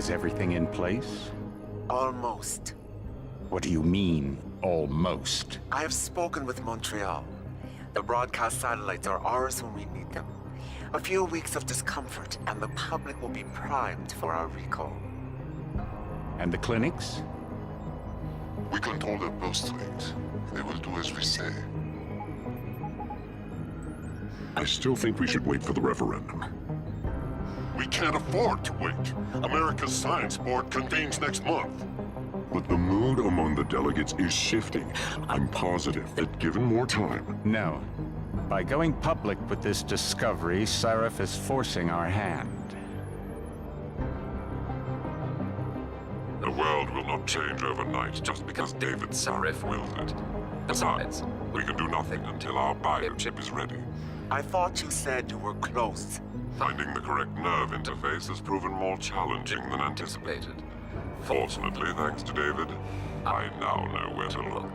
Is everything in place? Almost. What do you mean, almost? I have spoken with Montreal. The broadcast satellites are ours when we need them. A few weeks of discomfort, and the public will be primed for our recall. And the clinics? We control their birth rate. They will do as we say. I still think we should wait for the referendum. We can't afford to wait. America's Science Board convenes next month. But the mood among the delegates is shifting. I'm positive that given more time... No. By going public with this discovery, Sarif is forcing our hand. The world will not change overnight just because David Sarif wills it. Besides, we can do nothing until our biochip is ready. I thought you said you were close. Finding the correct nerve interface has proven more challenging than anticipated. Fortunately, thanks to David, I now know where to look.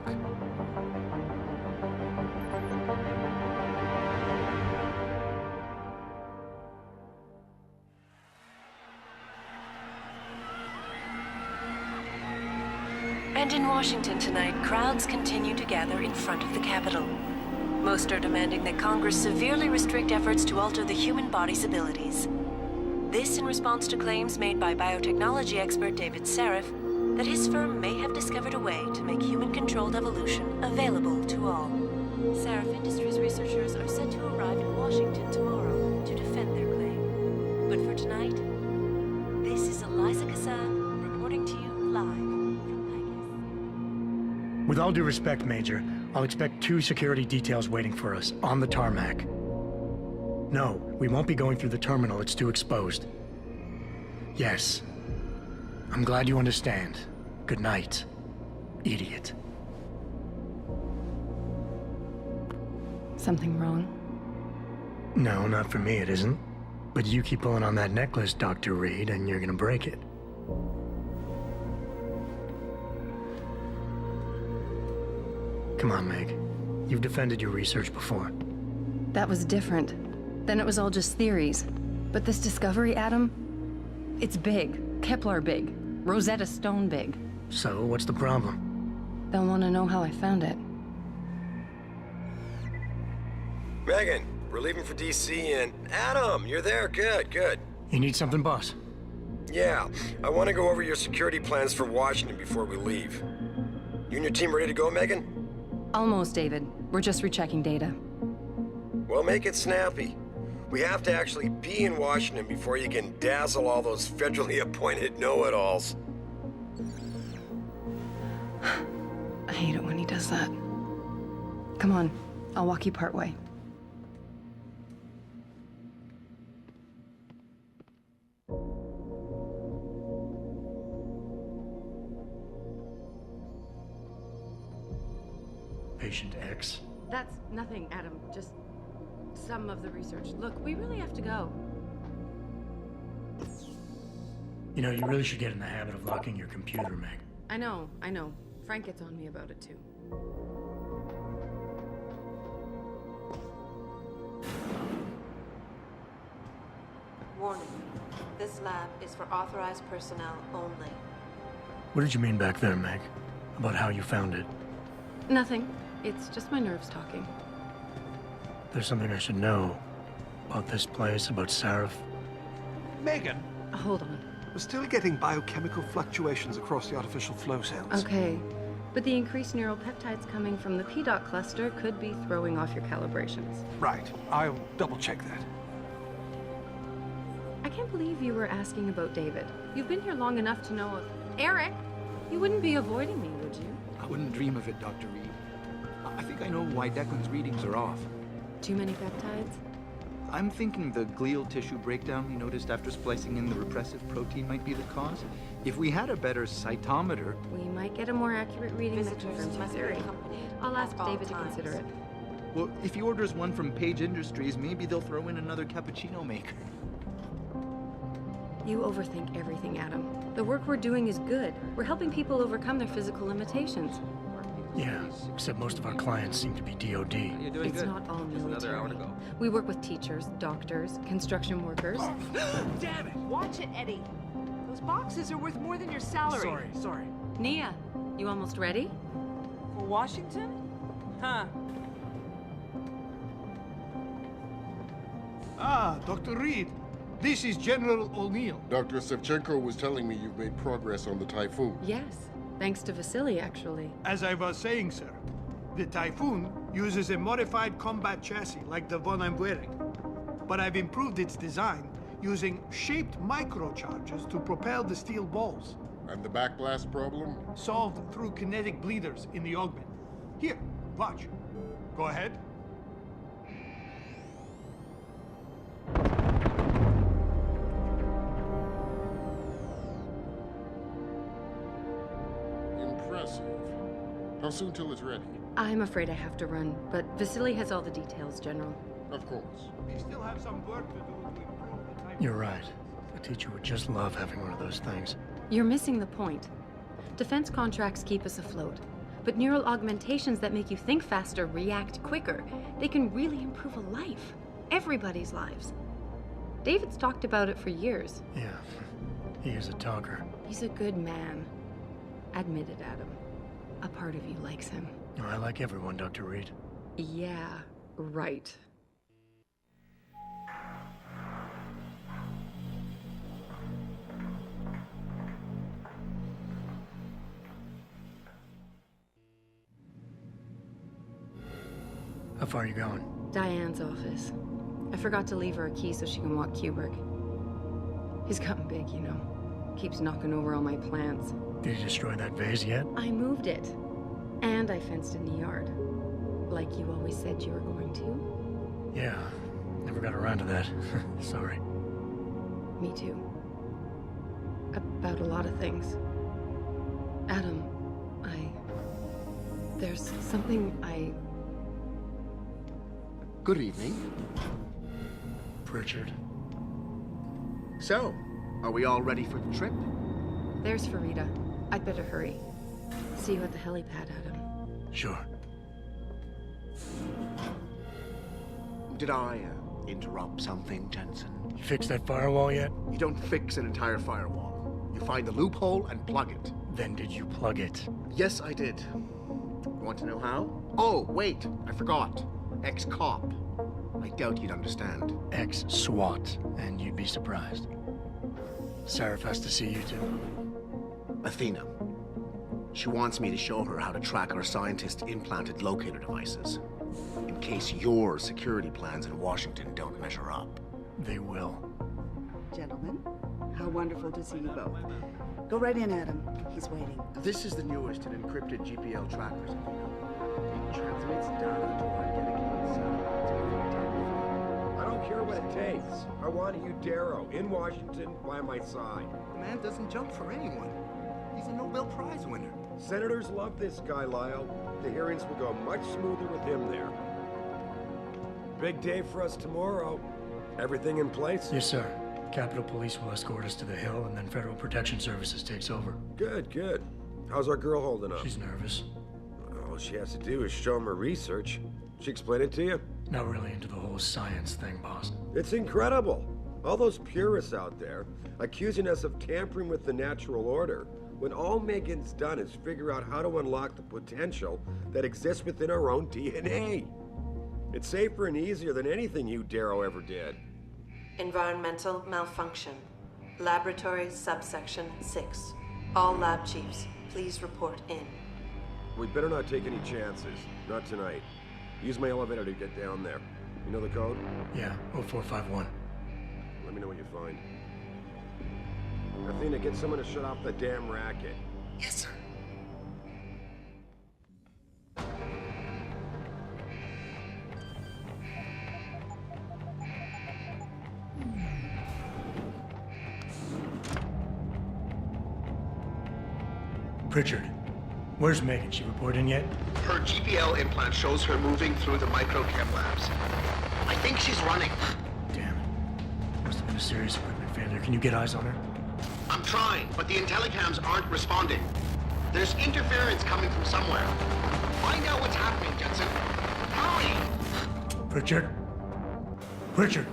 And in Washington tonight, crowds continue to gather in front of the Capitol. Most are demanding that Congress severely restrict efforts to alter the human body's abilities. This in response to claims made by biotechnology expert David Sarif that his firm may have discovered a way to make human-controlled evolution available to all. Sarif Industries researchers are set to arrive in Washington tomorrow to defend their claim. But for tonight, this is Eliza Kassan reporting to you live from Vegas. With all due respect, Major, I'll expect 2 security details waiting for us on the tarmac. No, we won't be going through the terminal. It's too exposed. Yes. I'm glad you understand. Good night, idiot. Something wrong? No, not for me, it isn't. But you keep pulling on that necklace, Dr. Reed, and you're gonna break it. Come on, Meg. You've defended your research before. That was different. Then it was all just theories. But this discovery, Adam, it's big. Kepler big. Rosetta Stone big. So, what's the problem? They'll want to know how I found it. Megan, we're leaving for DC and... Adam, you're there. Good, good. You need something, boss? Yeah, I want to go over your security plans for Washington before we leave. You and your team ready to go, Megan? Almost, David. We're just rechecking data. Well, make it snappy. We have to actually be in Washington before you can dazzle all those federally appointed know-it-alls. I hate it when he does that. Come on, I'll walk you part way. Patient X. That's nothing, Adam. Just some of the research. Look, we really have to go. You know, you really should get in the habit of locking your computer, Meg. I know. Frank gets on me about it, too. Warning. This lab is for authorized personnel only. What did you mean back there, Meg? About how you found it? Nothing. It's just my nerves talking. There's something I should know about this place, about Sarif. Megan, Hold on. we're still getting biochemical fluctuations across the artificial flow cells. Okay. But the increased neural peptides coming from the PDOT cluster could be throwing off your calibrations. Right. I'll double-check that. I can't believe you were asking about David. You've been here long enough to know... Eric! You wouldn't be avoiding me, would you? I wouldn't dream of it, Dr. Reed. I think I know why Declan's readings are off. Too many peptides? I'm thinking the glial tissue breakdown he noticed after splicing in the repressive protein might be the cause. If we had a better cytometer... We might get a more accurate reading that Visitors confirms your must be theory. accompanied I'll at ask all David to times. consider it. Well, if he orders one from Page Industries, maybe they'll throw in another cappuccino maker. You overthink everything, Adam. The work we're doing is good. We're helping people overcome their physical limitations. Yeah, except most of our clients seem to be DOD. You're doing It's good. not all Just another hour to military. go. We work with teachers, doctors, construction workers. Damn it! Watch it, Eddie. Those Those boxes are worth more than your salary. Sorry. Nia, you almost ready? For Washington? Huh. Ah, Dr. Reed. This is General O'Neill. Dr. Sevchenko was telling me you've made progress on the Typhoon. Yes, thanks to Vasily, actually. As I was saying, sir, the Typhoon uses a modified combat chassis like the one I'm wearing. But I've improved its design using shaped microcharges to propel the steel balls. And the backblast problem? Solved through kinetic bleeders in the augment. Here, watch. Go ahead. Impressive. How soon till it's ready? I'm afraid I have to run, but Vasily has all the details, General. Of course. We still have some work to do to improve the Typhoon. You're right. A teacher would just love having one of those things. You're missing the point. Defense contracts keep us afloat, but neural augmentations that make you think faster, react quicker, they can really improve a life. Everybody's lives. David's talked about it for years. Yeah, he is a talker. He's a good man. Admit it, Adam. A part of you likes him. I like everyone, Dr. Reed. Yeah, right. How far are you going? Diane's office. I forgot to leave her a key so she can walk Kubrick. He's gotten big, you know. Keeps knocking over all my plants. Did you destroy that vase yet? I moved it. And I fenced in the yard. Like you always said you were going to. Yeah, never got around to that. Sorry. Me too. About a lot of things. Adam, there's something Good evening. Pritchard. So, are we all ready for the trip? There's Farida. I'd better hurry. See you at the helipad, Adam. Sure. Did I interrupt something, Jensen? You fixed that firewall yet? You don't fix an entire firewall. You find the loophole and plug it. Then did you plug it? Yes, I did. Want to know how? Oh, wait, I forgot. Ex-cop. I doubt you'd understand. Ex-SWAT, and you'd be surprised. Sarif has to see you too. Athena. She wants me to show her how to track our scientist-implanted locator devices. In case your security plans in Washington don't measure up. They will. Gentlemen, how wonderful to see you both. Go right in, Adam. He's waiting. This is the newest in encrypted GPL trackers, Athena. It transmits data to our dedicated satellites every 10 feet. I don't care what it takes. I want you, Darrow, in Washington, by my side. The man doesn't jump for anyone. He's a Nobel Prize winner. Senators love this guy, Lyle. The hearings will go much smoother with him there. Big day for us tomorrow. Everything in place? Yes, sir. Capitol Police will escort us to the Hill, and then Federal Protection Services takes over. Good, good. How's our girl holding up? She's nervous. All she has to do is show him her research. She explain it to you? Not really into the whole science thing, boss. It's incredible. All those purists out there accusing us of tampering with the natural order, when all Megan's done is figure out how to unlock the potential that exists within our own DNA. It's safer and easier than anything you, Darrow, ever did. Environmental malfunction. Laboratory subsection 6. All lab chiefs, please report in. We better not take any chances. Not tonight. Use my elevator to get down there. You know the code? Yeah, 0451. Let me know what you find. Athena, get someone to shut off the damn racket. Yes, sir. Pritchard, where's Megan? She report in yet? Her GPL implant shows her moving through the microchem labs. I think she's running. Damn it. Must have been a serious equipment failure. Can you get eyes on her? I'm trying, but the intellicams aren't responding. There's interference coming from somewhere. Find out what's happening, Jensen. Hurry! Pritchard? Pritchard!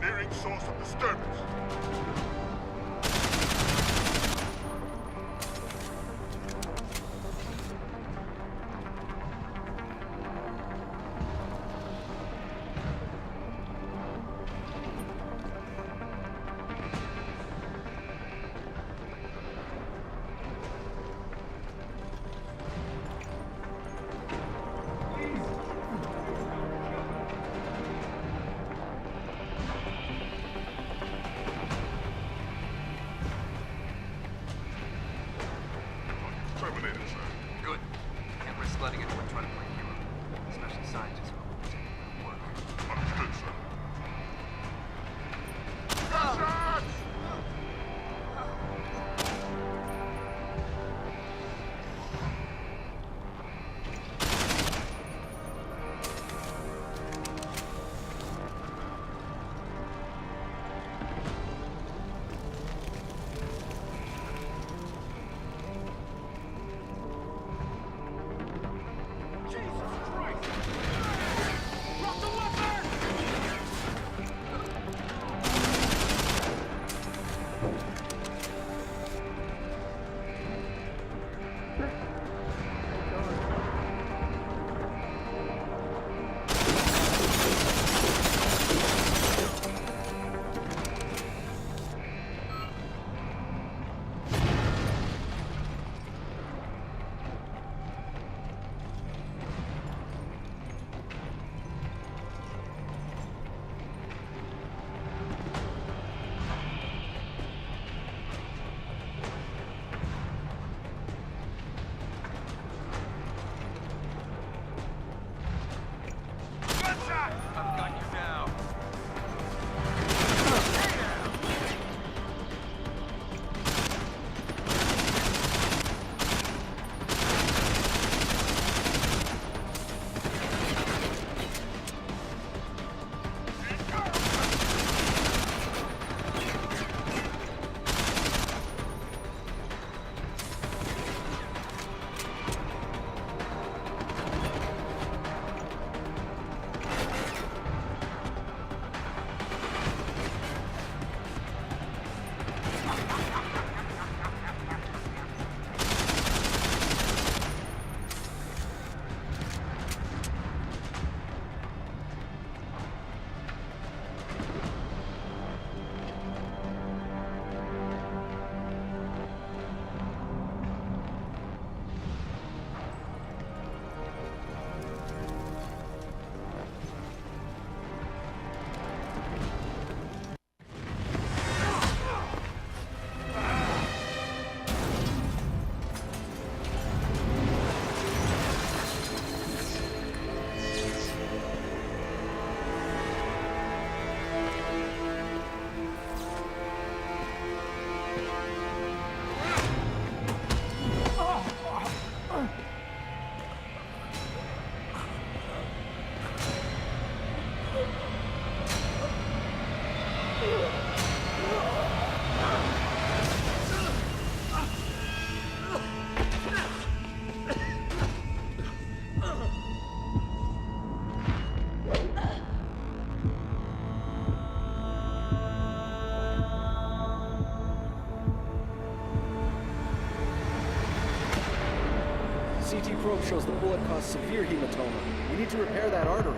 Nearing source of disturbance. Terminated, sir. Good. Can't risk letting anyone try to play hero, especially scientists who are taking their work. Understood, sir. probe shows the bullet caused severe hematoma. We need to repair that artery.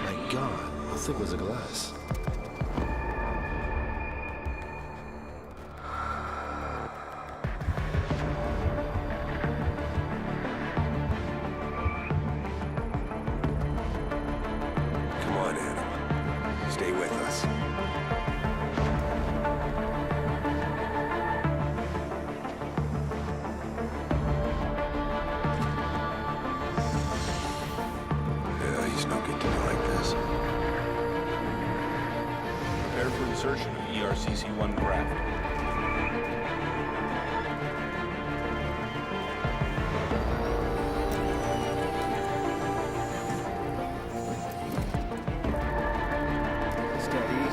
My God, how thick was the glass? Come on, Adam. Stay with us. Yeah, he's no good to me like this. Prepare for insertion of ERCC-1 graft.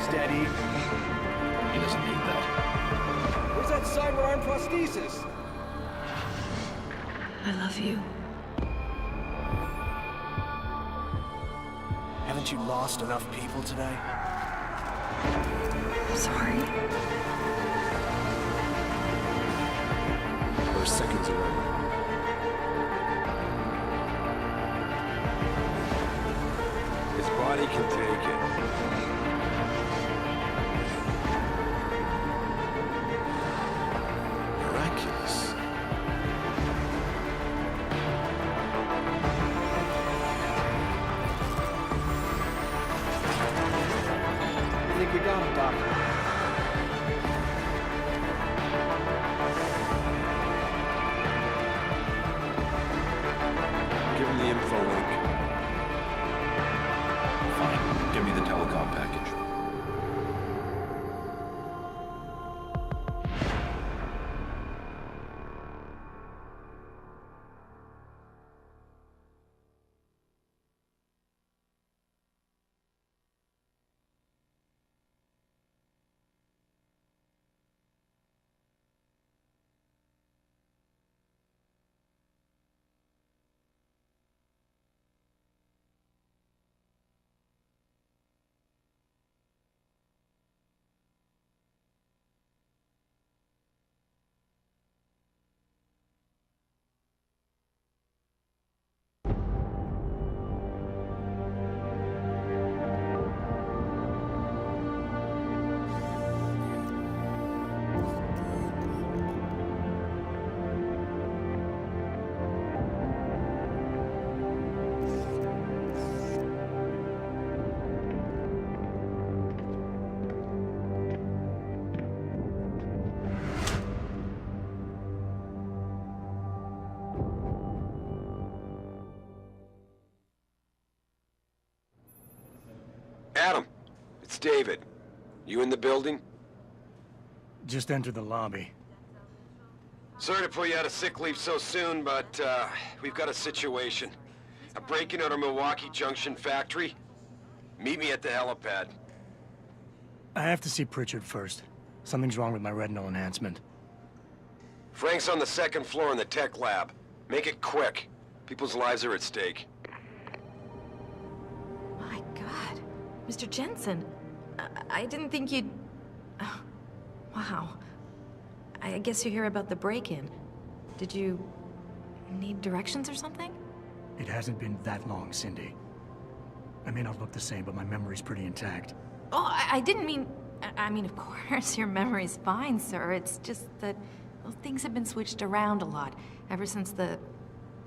Steady. He doesn't need that. Where's that cyber arm prosthesis? I love you. Haven't you lost enough people today? I'm sorry. We're seconds away. His body can take it. Miraculous. I think we got him, Doctor. Give him the info link. Fine. Give me the telecom package. Adam, it's David. You in the building? Just entered the lobby. Sorry to pull you out of sick leave so soon, but we've got a situation. A break-in at our Milwaukee Junction factory. Meet me at the helipad. I have to see Pritchard first. Something's wrong with my retinal enhancement. Frank's on the second floor in the tech lab. Make it quick. People's lives are at stake. My God. Mr. Jensen, I didn't think you'd... Oh, wow. I guess you hear about the break-in. Did you need directions or something? It hasn't been that long, Cindy. I may not look the same, but my memory's pretty intact. Oh, I didn't mean... I mean, of course, your memory's fine, sir. It's just that, well, things have been switched around a lot ever since the...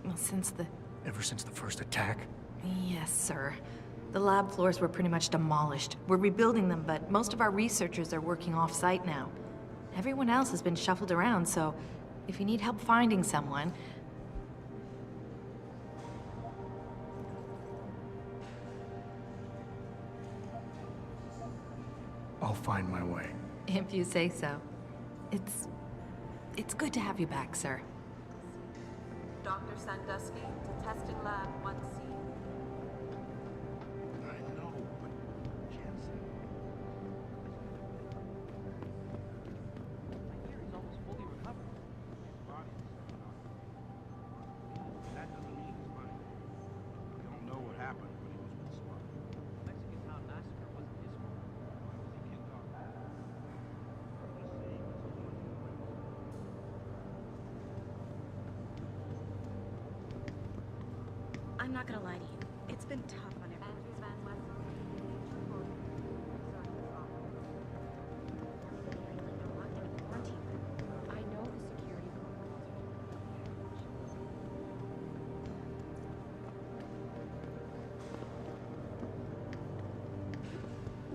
well, since the... Ever since the first attack? Yes, sir. The lab floors were pretty much demolished. We're rebuilding them, but most of our researchers are working off-site now. Everyone else has been shuffled around, so if you need help finding someone... I'll find my way. If you say so. It's good to have you back, sir. Dr. Sandusky to tested lab 1C. I know, but Jensen... I hear he's almost fully recovered. That doesn't mean he's fine. We don't know what happened when he was with Spark. The Mexican town massacre wasn't his fault. Why was he kicked off? not gonna lie to you. It's been tough on everyone. I know the security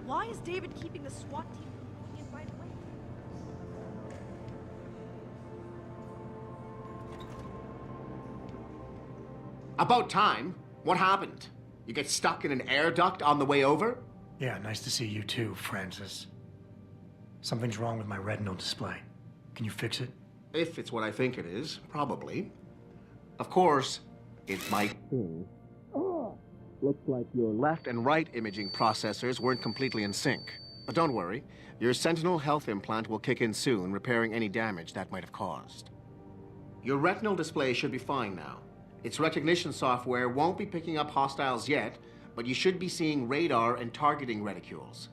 Why is David keeping the SWAT team from going in right away? About time. What happened? You get stuck in an air duct on the way over? Yeah, nice to see you too, Francis. Something's wrong with my retinal display. Can you fix it? If it's what I think it is, probably. Of course, it might be. Looks like your left and right imaging processors weren't completely in sync. But don't worry, your Sentinel health implant will kick in soon, repairing any damage that might have caused. Your retinal display should be fine now. Its recognition software won't be picking up hostiles yet, but you should be seeing radar and targeting reticules.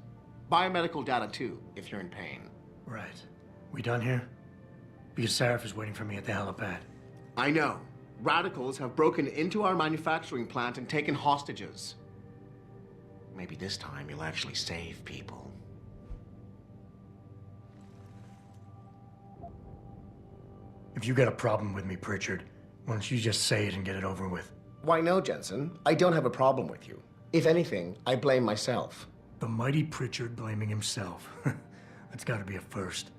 Biomedical data too, if you're in pain. Right. We done here? Because Sarif is waiting for me at the helipad. I know. Radicals have broken into our manufacturing plant and taken hostages. Maybe this time you'll actually save people. If you got a problem with me, Pritchard, why don't you just say it and get it over with? Why no, Jensen. I don't have a problem with you. If anything, I blame myself. The mighty Pritchard blaming himself. That's gotta be a first.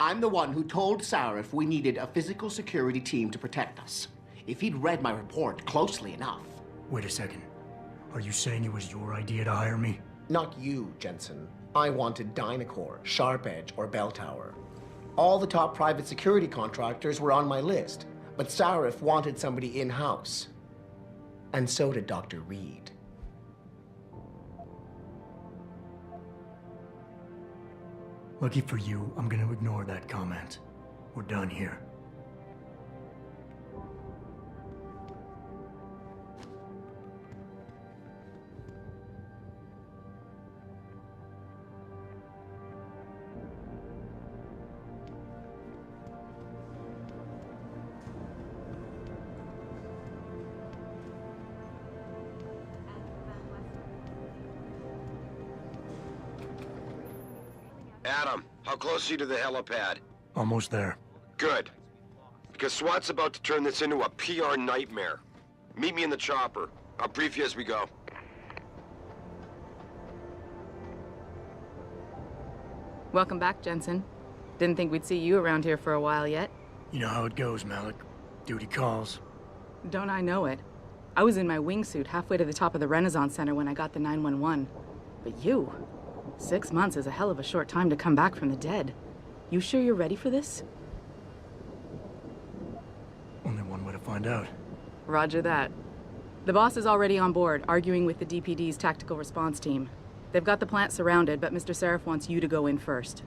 I'm the one who told Sarif we needed a physical security team to protect us. If he'd read my report closely enough... Wait a second. Are you saying it was your idea to hire me? Not you, Jensen. I wanted Dynacore, Sharp Edge, or Bell Tower. All the top private security contractors were on my list, but Sarif wanted somebody in-house. And so did Dr. Reed. Lucky for you, I'm gonna ignore that comment. We're done here. Adam, how close are you to the helipad? Almost there. Good. Because SWAT's about to turn this into a PR nightmare. Meet me in the chopper. I'll brief you as we go. Welcome back, Jensen. Didn't think we'd see you around here for a while yet. You know how it goes, Malik. Duty calls. Don't I know it? I was in my wingsuit halfway to the top of the Renaissance Center when I got the 911. But you... 6 months is a hell of a short time to come back from the dead. You sure you're ready for this? Only one way to find out. Roger that. The boss is already on board, arguing with the DPD's tactical response team. They've got the plant surrounded, but Mr. Sarif wants you to go in first.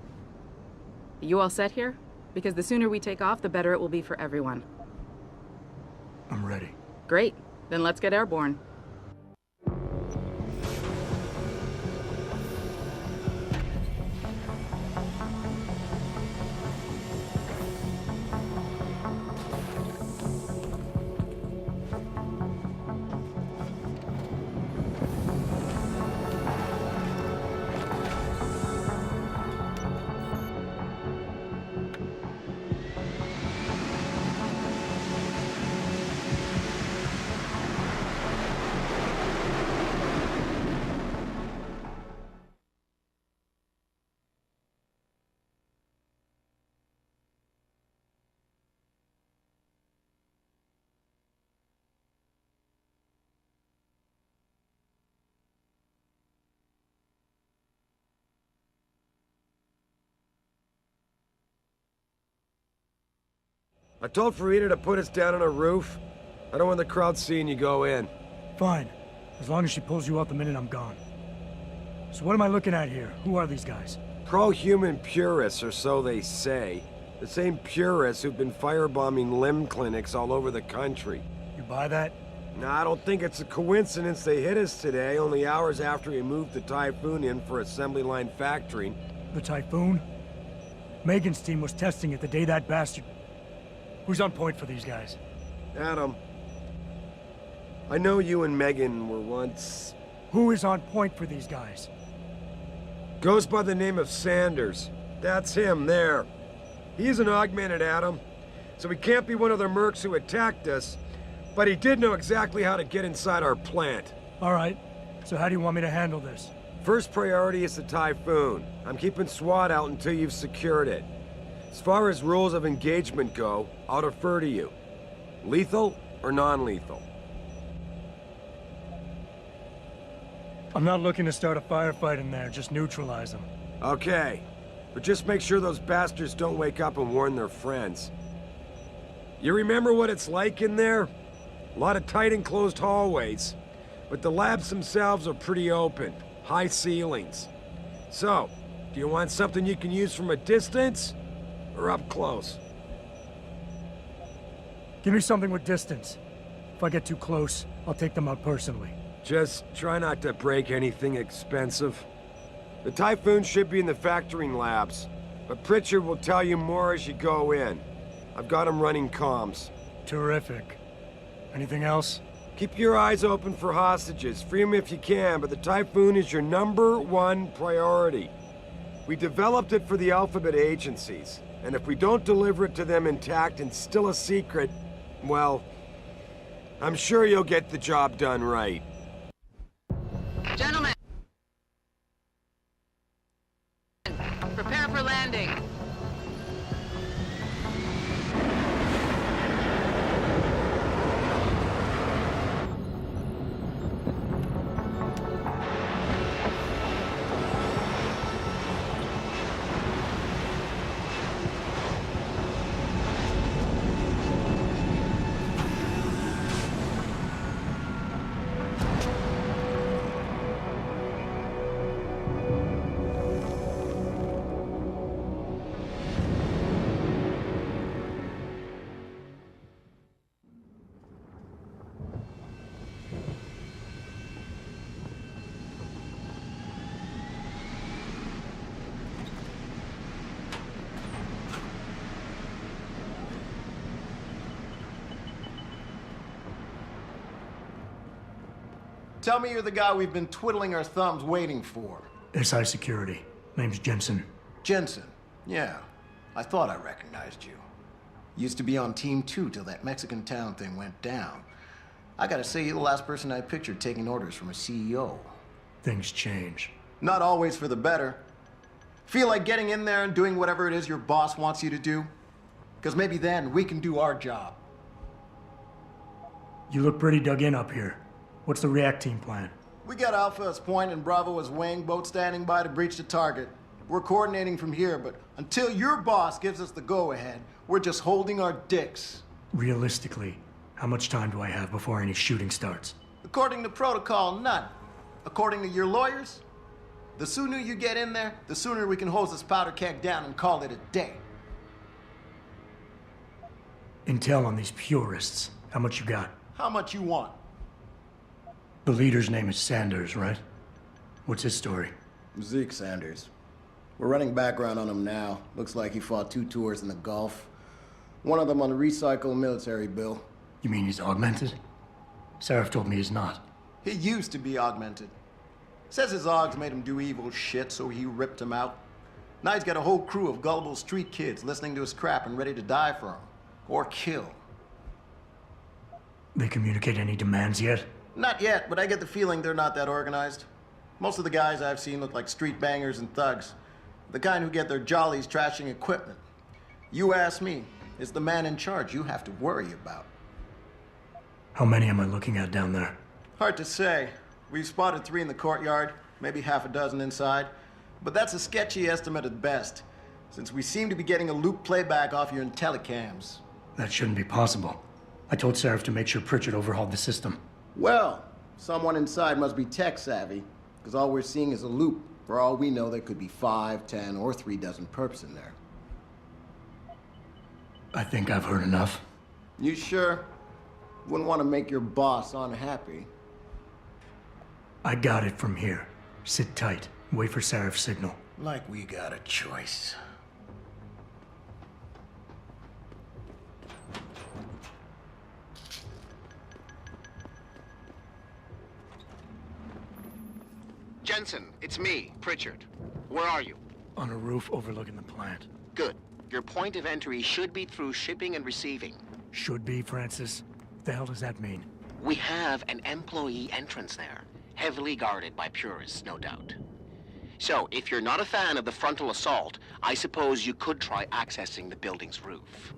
Are you all set here? Because the sooner we take off, the better it will be for everyone. I'm ready. Great. Then let's get airborne. I told Farida to put us down on a roof. I don't want the crowd seeing you go in. Fine. As long as she pulls you out the minute I'm gone. So what am I looking at here? Who are these guys? Pro-human purists, or so they say. The same purists who've been firebombing limb clinics all over the country. You buy that? Nah, I don't think it's a coincidence they hit us today, only hours after we moved the Typhoon in for assembly line factoring. The Typhoon? Megan's team was testing it the day that bastard... Who's on point for these guys? Adam. I know you and Megan were once... Who is on point for these guys? Goes by the name of Sanders. That's him, there. He's an augmented Adam, so he can't be one of the mercs who attacked us, but he did know exactly how to get inside our plant. All right, so how do you want me to handle this? First priority is the Typhoon. I'm keeping SWAT out until you've secured it. As far as rules of engagement go, I'll defer to you. Lethal or non-lethal? I'm not looking to start a firefight in there, just neutralize them. Okay, but just make sure those bastards don't wake up and warn their friends. You remember what it's like in there? A lot of tight enclosed hallways, but the labs themselves are pretty open, high ceilings. So, do you want something you can use from a distance, or up close? Give me something with distance. If I get too close, I'll take them out personally. Just try not to break anything expensive. The Typhoon should be in the factoring labs, but Pritchard will tell you more as you go in. I've got him running comms. Terrific. Anything else? Keep your eyes open for hostages. Free them if you can, but the Typhoon is your #1 priority. We developed it for the Alphabet agencies, and if we don't deliver it to them intact and still a secret, well, I'm sure you'll get the job done right. Gentlemen, prepare for landing. Tell me you're the guy we've been twiddling our thumbs waiting for. SI Security. Name's Jensen. Jensen. Yeah. I thought I recognized you. Used to be on Team 2 till that Mexican town thing went down. I gotta say, you're the last person I pictured taking orders from a CEO. Things change. Not always for the better. Feel like getting in there and doing whatever it is your boss wants you to do? Because maybe then we can do our job. You look pretty dug in up here. What's the react team plan? We got Alpha as point and Bravo as wing, both standing by to breach the target. We're coordinating from here, but until your boss gives us the go-ahead, we're just holding our dicks. Realistically, how much time do I have before any shooting starts? According to protocol, none. According to your lawyers, the sooner you get in there, the sooner we can hose this powder keg down and call it a day. Intel on these purists. How much you got? How much you want? The leader's name is Sanders, right? What's his story? Zeke Sanders. We're running background on him now. Looks like he fought 2 tours in the Gulf. One of them on a recycled military bill. You mean he's augmented? Sarif told me he's not. He used to be augmented. Says his augs made him do evil shit, so he ripped him out. Now he's got a whole crew of gullible street kids listening to his crap and ready to die for him. Or kill. They communicate any demands yet? Not yet, but I get the feeling they're not that organized. Most of the guys I've seen look like street bangers and thugs. The kind who get their jollies trashing equipment. You ask me, it's the man in charge you have to worry about. How many am I looking at down there? Hard to say. We've spotted 3 in the courtyard, maybe half a dozen inside. But that's a sketchy estimate at best, since we seem to be getting a loop playback off your telecams. That shouldn't be possible. I told Sarif to make sure Pritchard overhauled the system. Well, someone inside must be tech savvy, because all we're seeing is a loop. For all we know, there could be 5, 10, or 3 dozen perps in there. I think I've heard enough. You sure? Wouldn't want to make your boss unhappy. I got it from here. Sit tight. Wait for Sarif's signal. Like we got a choice. Jensen, it's me, Pritchard. Where are you? On a roof overlooking the plant. Good. Your point of entry should be through shipping and receiving. Should be, Francis. The hell does that mean? We have an employee entrance there, heavily guarded by purists, no doubt. So, if you're not a fan of the frontal assault, I suppose you could try accessing the building's roof.